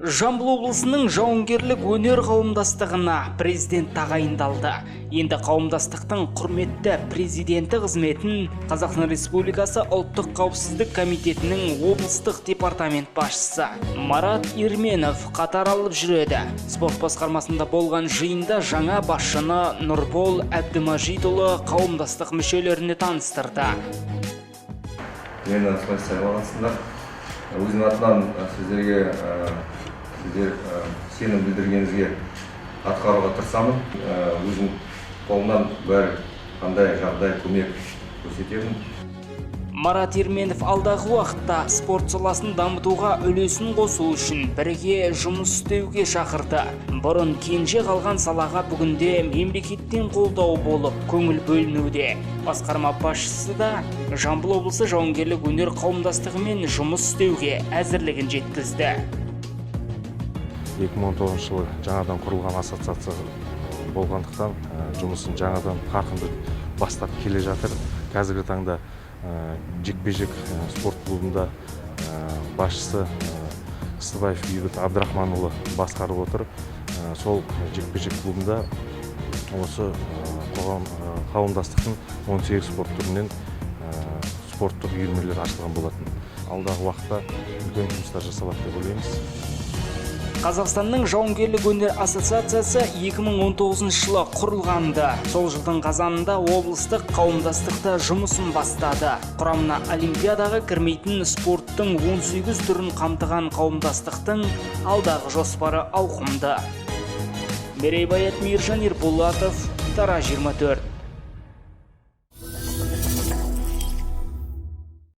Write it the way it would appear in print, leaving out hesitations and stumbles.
Жамбыл облысының жауынгерлік өнер қауымдастығына президент тағайындалды. Енді қауымдастықтың құрметті президенті қызметін Қазақстан Республикасы ұлттық қауіпсіздік комитетінің облыстық департамент басшысы Марат Ирменов қатар алып жүреді. Спорт басқармасында болған жиында жаңа басшыны Нұрбол Әбдімажитұлы қауымдастық мүшелеріне таныстырды. Мені сайлағансыздар. Өзім атынан сіздер сенім білдіргеніңізге атқаруға тырысамын. Өзім қолымнан бәрі қандай жағдай көмек көрсетемін. Марат Ирменов алдағы уақытта спорт саласын дамытуға үлесін қосу үшін бірге жұмыс істеуге шақырды. Бұрын кенже қалған салаға бүгінде мемлекеттен қолдау болып көңіл бөлінуде. Басқарма басшысы да Жамбыл облысы жауынгерлік өнер қауымдастығымен жұмыс істеуге әзірлігін жеткізді. 2019 жылы жаңадан құрылған ассоциация болғандықтан жұмысын жаңадан қарқынды бастап келе жатыр. Қазіргі таңда жекпе-жек спорт клубында басшысы Қыстыбаев Бейбіт Абдрахманұлы басқарып отыр. Сол жекпе-жек клубында осы қауымдастықтың 18 спорт түрінен спорттық үйірмелер ашылған болатын. Алдағы уақытта үлкен жұмыстар жасалады деп ойлаймыз. Қазақстанның жауынгерлік өнер ассоциациясы 2019 жылы құрылғанды. Сол жылдың қазанында облыстық қауымдастықта жұмысын бастады. Құрамына олимпиадаға кірмейтін спорттың 18 түрін қамтыған қауымдастықтың алдағы жоспары ауқымды. Мерей Баят, Мейіржан Ерболатов, Тара 24.